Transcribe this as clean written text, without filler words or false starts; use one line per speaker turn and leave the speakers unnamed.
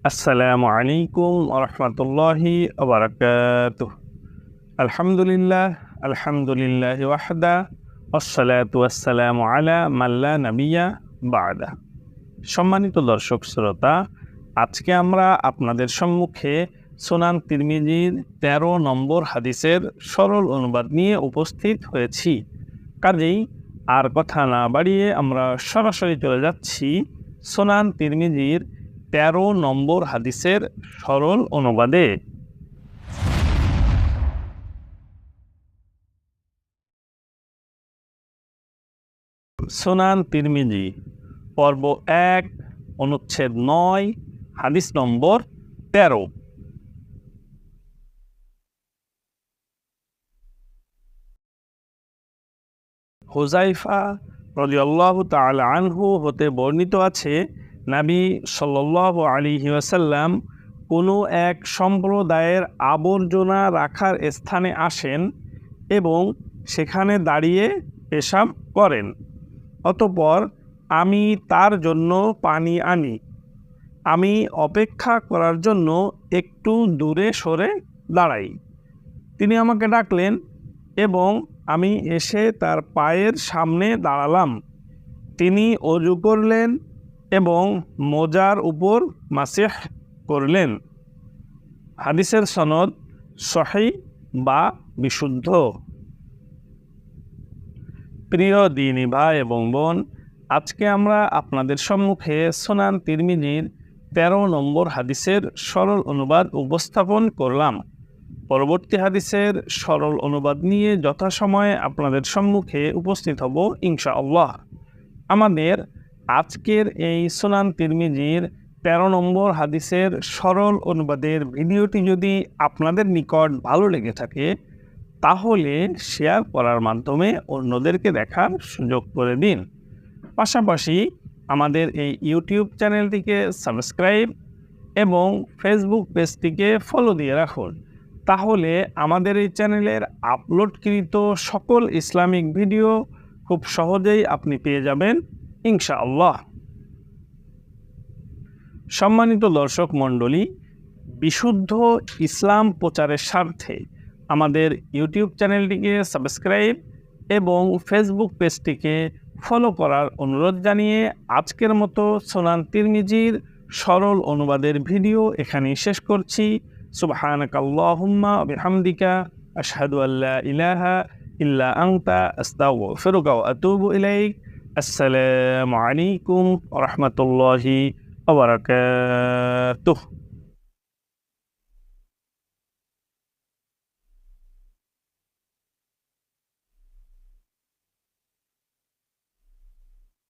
আসসালামু আলাইকুম ওয়া রাহমাতুল্লাহি ওয়া বারাকাতুহু। আলহামদুলিল্লাহি ওয়াহদা ওয়াসসালাতু ওয়াসসালামু আলা মান লা নাবিয়্যা বা'দা। সম্মানিত দর্শক শ্রোতা, আজকে আমরা আপনাদের সম্মুখে সুনান তিরমিজির ১৩ নম্বর হাদিসের সরল অনুবাদ নিয়ে উপস্থিত হয়েছি। কাজেই আর কথা না বাড়িয়ে আমরা সরাসরি চলে যাচ্ছি সুনান তিরমিজির ১৩ নম্বর হাদিসের সরল অনুবাদে। সুনান তিরমিজি পর্ব ১, অনুচ্ছেদ ৯, হাদিস নম্বর ১৩। হুযায়ফা রাদিয়াল্লাহু তাআলা আনহু হতে বর্ণিত আছে, নবী সাল্লাল্লাহু আলাইহি ওয়াসাল্লাম কোনো এক সম্প্রদায়ের আবর্জনা রাখার স্থানে আসেন এবং সেখানে দাঁড়িয়ে পেশাব করেন। অতঃপর আমি তার জন্য পানি আনি। আমি অপেক্ষা করার জন্য একটু দূরে সরে দাঁড়াই। তিনি আমাকে ডাকলেন এবং আমি এসে তার পায়ের সামনে দাঁড়ালাম। তিনি ওযু করলেন এবং মোজার উপর মাসিহ করলেন। হাদিসের সনদ সহিহ বা বিশুদ্ধ। প্রিয় দ্বীনী ভাই এবং বোন, আজকে আমরা আপনাদের সম্মুখে সুনান তিরমিজির ১৩ নম্বর হাদিসের সরল অনুবাদ উপস্থাপন করলাম। পরবর্তী হাদিসের সরল অনুবাদ নিয়ে যথাসময়ে আপনাদের সম্মুখে উপস্থিত হব ইনশাআল্লাহ। আমাদের আজকের এই সুনান তিরমিজির ১৩ নম্বর হাদিসের সরল অনুবাদের ভিডিওটি যদি আপনাদের নিকট ভালো লেগে থাকে, তাহলে শেয়ার করার মাধ্যমে অন্যদেরকে দেখার সুযোগ করে দিন। পাশাপাশি আমাদের এই ইউটিউব চ্যানেলটিকে সাবস্ক্রাইব এবং ফেসবুক পেজটিকে ফলো দিয়ে রাখুন। তাহলে আমাদের এই চ্যানেলের আপলোডকৃত সকল ইসলামিক ভিডিও খুব সহজেই আপনি পেয়ে যাবেন ইনশাআল্লাহ। সম্মানিত দর্শক মণ্ডলী, বিশুদ্ধ ইসলাম প্রচারের স্বার্থে আমাদের ইউটিউব চ্যানেলটিকে সাবস্ক্রাইব এবং ফেসবুক পেজটিকে ফলো করার অনুরোধ জানিয়ে আজকের মতো সুনান তিরমিজির সরল অনুবাদের ভিডিও এখানেই শেষ করছি। সুবহানাকাল্লাহুম্মা ওয়া বিহামদিকা আশহাদু আল্লা ইলাহা ইল্লা আনতা আস্তাগফিরুকা ওয়া আতুবু ইলাইক। আসসালামু আলাইকুম ওয়া রাহমাতুল্লাহি ওয়া বারাকাতুহু।